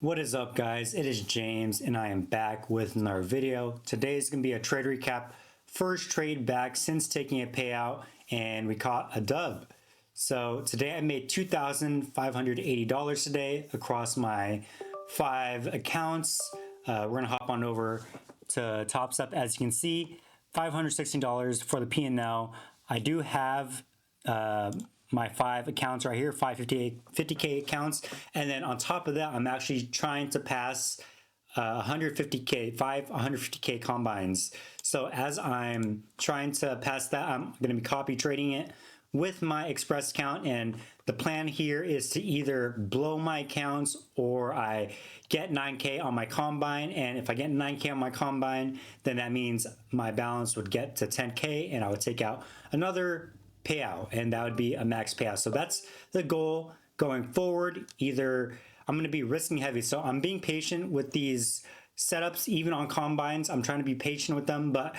What is up, guys? It is James and I am back with another video. Today is going to be a trade recap. First trade back since taking a payout, and we caught a dub. So today I made $2,580 today across my 5 accounts. We're going to hop on over to topstep. As you can see, $516 for the P&L. I do have my 5 accounts right here, 50K accounts, and then on top of that, I'm actually trying to pass 150K, 150K combines. So as I'm trying to pass that, I'm going to be copy trading it with my Express account, and the plan here is to either blow my accounts or I get 9K on my combine, and if I get 9K on my combine, then that means my balance would get to 10K and I would take out another payout, and that would be a max payout. So that's the goal going forward. Either I'm going to be risking heavy, so I'm being patient with these setups. Even on combines, I'm trying to be patient with them, but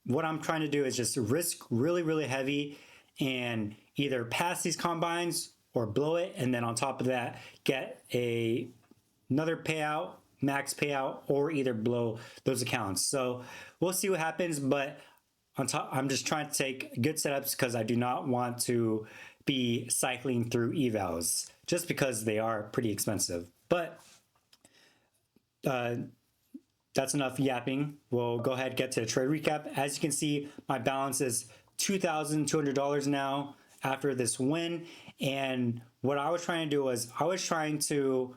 what I'm trying to do is just risk really heavy and either pass these combines or blow it, and then on top of that get another payout, max payout, or either blow those accounts. So we'll see what happens, but on top, I'm just trying to take good setups because I do not want to be cycling through evals just because they are pretty expensive. But that's enough yapping. We'll go ahead and get to the trade recap. As you can see, my balance is $2,200 now after this win. And what I was trying to do was I was trying to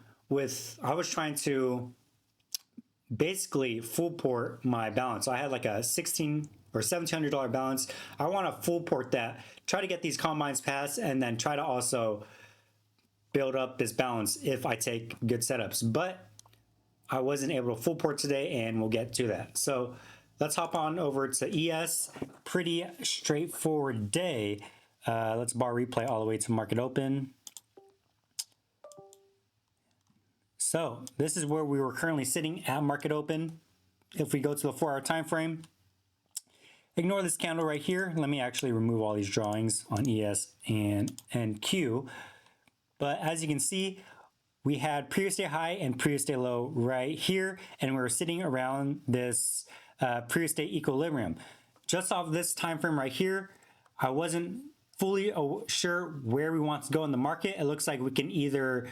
basically full port my balance. So I had like a $1,600 or $1,700 balance. I want to full port that, try to get these combines passed, and then try to also build up this balance if I take good setups. But I wasn't able to full port today, and we'll get to that. So let's hop on over to ES. Pretty straightforward day. Let's bar replay all the way to market open. So this is where we were currently sitting at market open. If we go to the 4-hour time frame, ignore this candle right here. Let me actually remove all these drawings on ES and NQ. But as you can see, we had previous day high and previous day low right here, and we were sitting around this previous day equilibrium. Just off this time frame right here, I wasn't fully sure where we want to go in the market. It looks like we can either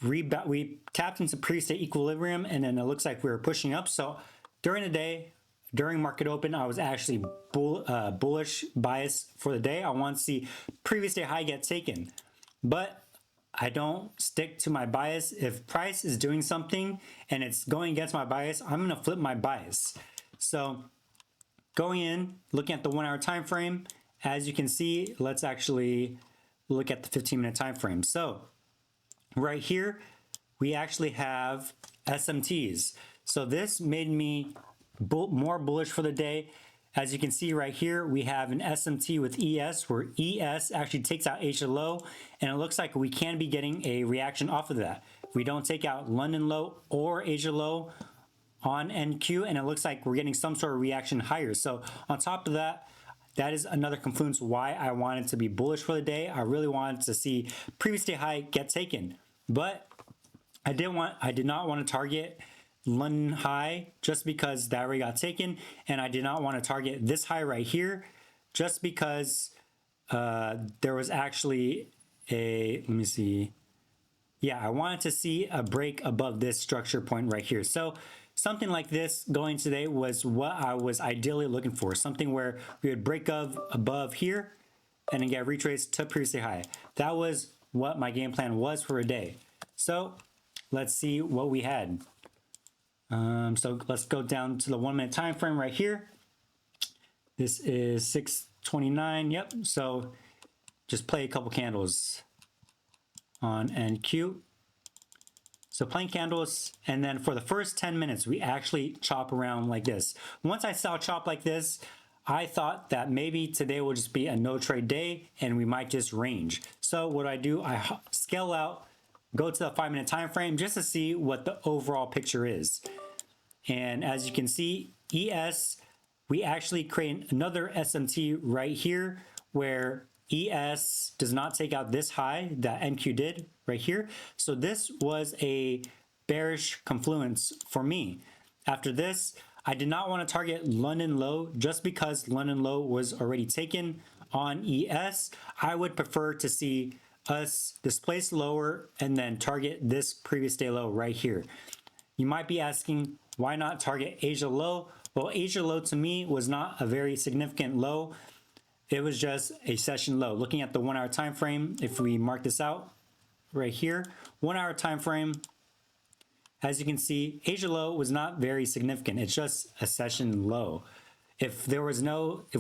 we tapped into previous day equilibrium, and then it looks like we were pushing up. So during the day, during market open, I was actually bullish bias for the day. I want to see previous day high get taken, but I don't stick to my bias. If price is doing something and it's going against my bias, I'm going to flip my bias. So going in, looking at the 1-hour time frame, as you can see, let's actually look at the 15-minute time frame. So right here, we actually have SMTs. So this made me more bullish for the day. As you can see right here, we have an SMT with ES, where ES actually takes out Asia low, and it looks like we can be getting a reaction off of that. We don't take out London low or Asia low on NQ, and it looks like we're getting some sort of reaction higher. So on top of that, that is another confluence why I wanted to be bullish for the day. I really wanted to see previous day high get taken, but I did not want to target London high just because that already got taken, and I did not want to target this high right here just because there was actually a, let me see, yeah, I wanted to see a break above this structure point right here. So something like this going today was what I was ideally looking for, something where we would break above here and then get retraced to previous day high. That was what my game plan was for a day. So let's see what we had. So let's go down to the 1-minute time frame right here. This is 6:29. Yep. So just play a couple candles on NQ. So playing candles, and then for the first 10 minutes, we actually chop around like this. Once I saw chop like this, I thought that maybe today will just be a no trade day and we might just range. So what I do, I scale out, go to the 5-minute time frame just to see what the overall picture is. And as you can see, ES, we actually create another SMT right here where ES does not take out this high that NQ did right here. So this was a bearish confluence for me. After this, I did not want to target London low just because London low was already taken on ES. I would prefer to see us displace lower and then target this previous day low right here. You might be asking, why not target Asia low? Well, Asia low to me was not a very significant low. It was just a session low. Looking at the 1 hour time frame, if we mark this out right here, 1 hour time frame, as you can see, Asia low was not very significant. It's just a session low. If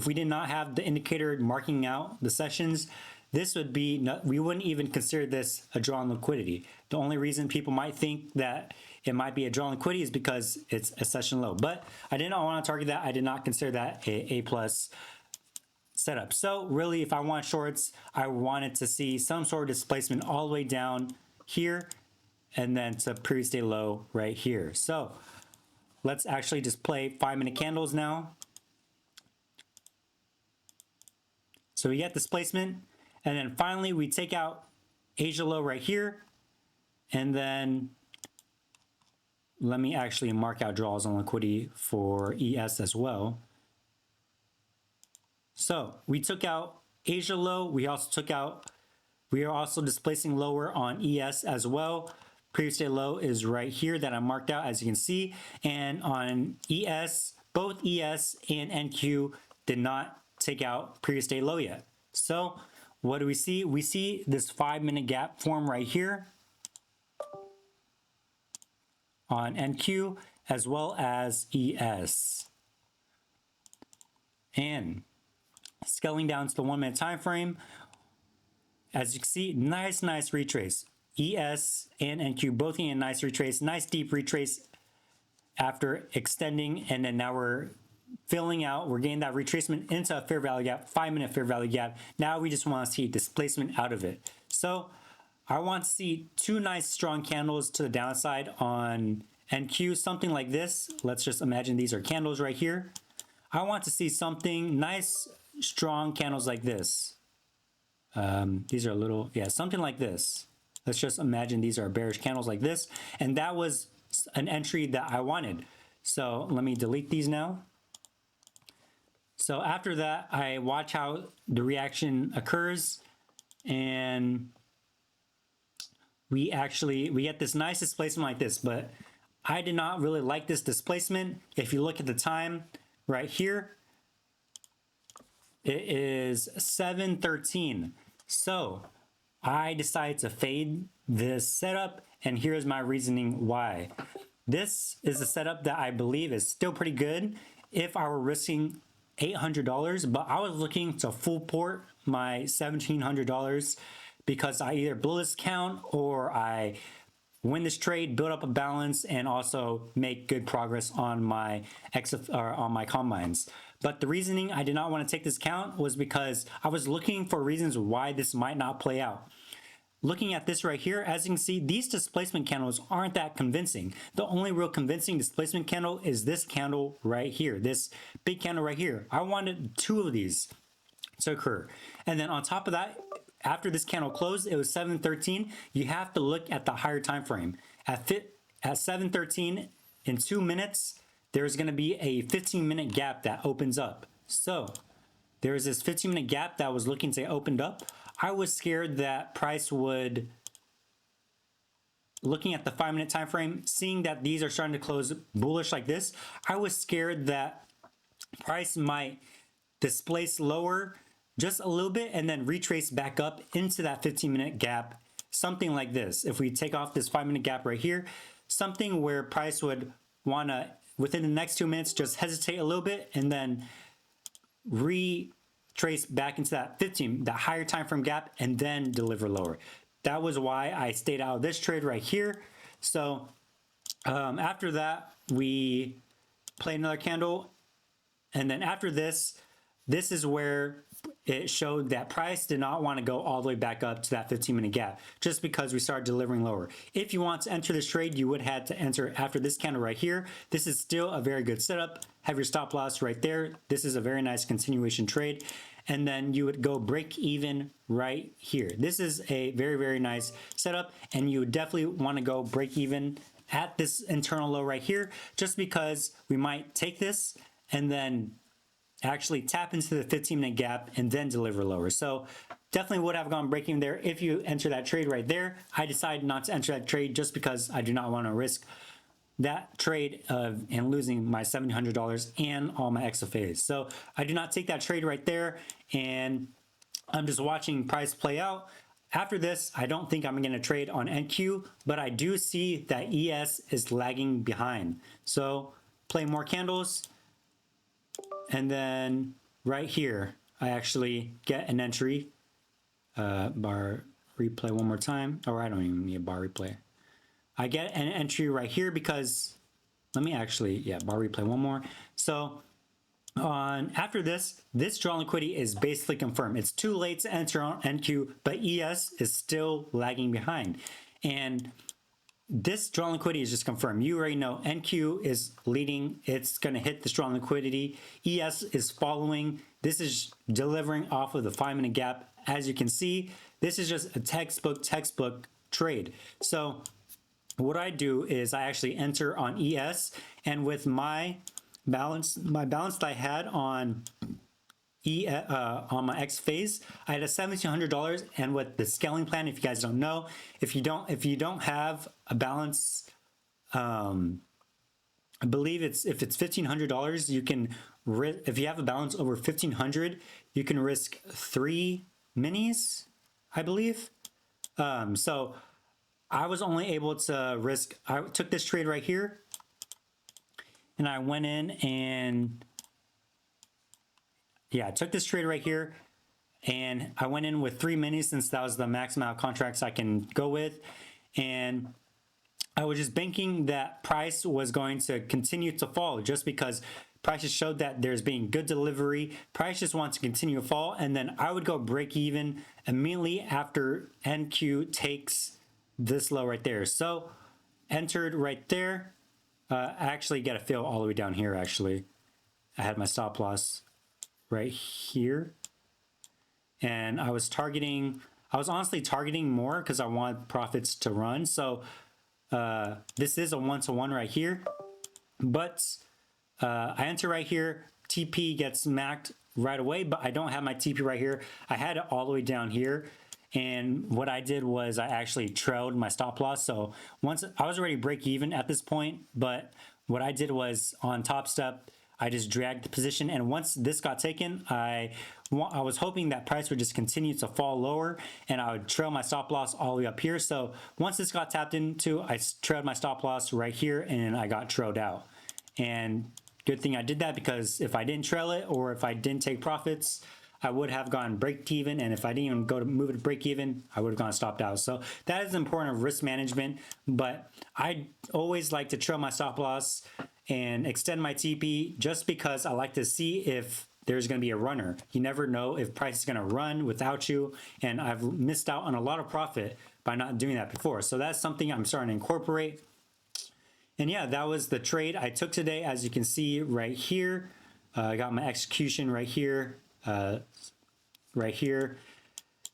we did not have the indicator marking out the sessions, this would be, we wouldn't even consider this a draw on liquidity. The only reason people might think that it might be a draw on liquidity is because it's a session low. But I did not want to target that. I did not consider that a plus setup. So really, if I want shorts, I wanted to see some sort of displacement all the way down here and then to previous day low right here. So let's actually just play 5-minute candles now. So we get displacement, and then finally we take out Asia low right here, and then let me actually mark out draws on liquidity for ES as well. So we took out Asia low. We are also displacing lower on ES as well. Previous day low is right here that I marked out, as you can see. And on ES, both ES and NQ did not take out previous day low yet. So what do we see? We see this 5-minute gap form right here on NQ as well as ES. And scaling down to the 1-minute time frame, as you can see, nice retrace. ES and NQ both getting a nice retrace, nice deep retrace after extending, and then now we're filling out, we're getting that retracement into a fair value gap, 5-minute fair value gap. Now we just want to see displacement out of it. So I want to see 2 nice strong candles to the downside on NQ, something like this. Let's just imagine these are candles right here. I want to see something nice, strong candles like this. These are a little, yeah, something like this. Let's just imagine these are bearish candles like this. And that was an entry that I wanted. So let me delete these now. So after that, I watch how the reaction occurs, and we get this nice displacement like this, but I did not really like this displacement. If you look at the time right here, it is 7:13. So I decided to fade this setup, and here's my reasoning why. This is a setup that I believe is still pretty good if I were risking $800, but I was looking to full port my $1,700 because I either blow this count or I win this trade, build up a balance, and also make good progress on my combines. But the reasoning I did not want to take this count was because I was looking for reasons why this might not play out. Looking at this right here, as you can see, these displacement candles aren't that convincing. The only real convincing displacement candle is this candle right here, this big candle right here. I wanted 2 of these to occur. And then on top of that, after this candle closed, it was 7:13. You have to look at the higher time frame. At 7:13 in 2 minutes, there's going to be a 15-minute gap that opens up. So there's this 15-minute gap that was looking to open up. I was scared that price would, looking at the 5-minute time frame, seeing that these are starting to close bullish like this, I was scared that price might displace lower just a little bit and then retrace back up into that 15-minute gap, something like this. If we take off this 5-minute gap right here, something where price would want to, within the next 2 minutes, just hesitate a little bit and then retrace back into that higher time frame gap, and then deliver lower. That was why I stayed out of this trade right here. So after that, we play another candle, and then after this is where it showed that price did not want to go all the way back up to that 15-minute gap just because we started delivering lower. If you want to enter this trade, you would have to enter after this candle right here. This is still a very good setup. Have your stop loss right there. This is a very nice continuation trade. And then you would go break even right here. This is a very, very nice setup, and you would definitely want to go break even at this internal low right here, just because we might take this and then actually tap into the 15-minute gap and then deliver lower. So definitely would have gone breaking there if you enter that trade right there. I decided not to enter that trade just because I do not want to risk that trade and losing my $700 and all my XFAs. So I do not take that trade right there, and I'm just watching price play out. After this, I don't think I'm going to trade on NQ, but I do see that ES is lagging behind. So play more candles, and then right here, I actually get an entry. Bar replay one more time, or I don't even need a bar replay. I get an entry right here because, let me actually, yeah, bar replay one more. So after this draw liquidity is basically confirmed. It's too late to enter on NQ, but ES is still lagging behind. And this draw liquidity is just confirmed. You already know NQ is leading. It's going to hit the strong liquidity. ES is following. This is delivering off of the 5-minute gap. As you can see, this is just a textbook trade. So what I do is I actually enter on ES, and with my balance that I had on my X phase, I had a $1,700, and with the scaling plan, if you guys don't know, if you don't have a balance, I believe if it's $1,500, you can if you have a balance over 1,500, you can risk 3 minis, I believe. So I was only able to risk. I took this trade right here, and I went in and, yeah, I took this trade right here, and I went in with 3 minis since that was the max amount of contracts I can go with. And I was just banking that price was going to continue to fall, just because prices showed that there's being good delivery. Price just wants to continue to fall, and then I would go break even immediately after NQ takes this low right there. So entered right there. I actually get a fill all the way down here. Actually, I had my stop loss right here, and I was honestly targeting more because I want profits to run. So this is a 1-to-1 right here, but I enter right here. TP gets maxed right away, but I don't have my TP right here. I had it all the way down here. And what I did was I actually trailed my stop loss. So once I was already break even at this point, but what I did was on top step, I just dragged the position. And once this got taken, I was hoping that price would just continue to fall lower, and I would trail my stop loss all the way up here. So once this got tapped into, I trailed my stop loss right here, and I got trailed out. And good thing I did that, because if I didn't trail it, or if I didn't take profits, I would have gone break even, and if I didn't even go to move it to break even, I would have gone stopped out. So that is important of risk management, but I always like to trail my stop loss and extend my TP, just because I like to see if there's going to be a runner. You never know if price is going to run without you, and I've missed out on a lot of profit by not doing that before. So that's something I'm starting to incorporate. And yeah, that was the trade I took today. As you can see right here, I got my execution right here. Right here,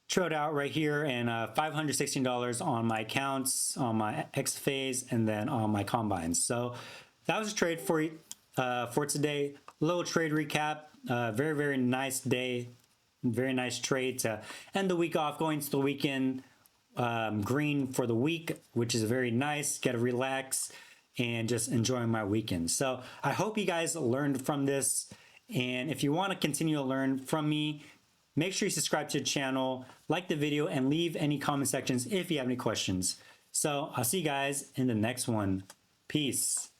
trailed out right here, and $516 on my accounts, on my X phase, and then on my combines. So that was a trade for today. Little trade recap. Very nice day. Very nice trade to end the week off, going to the weekend green for the week, which is very nice. Get to relax and just enjoying my weekend. So I hope you guys learned from this. And if you want to continue to learn from me, make sure you subscribe to the channel, like the video, and leave any comment sections if you have any questions. So I'll see you guys in the next one. Peace.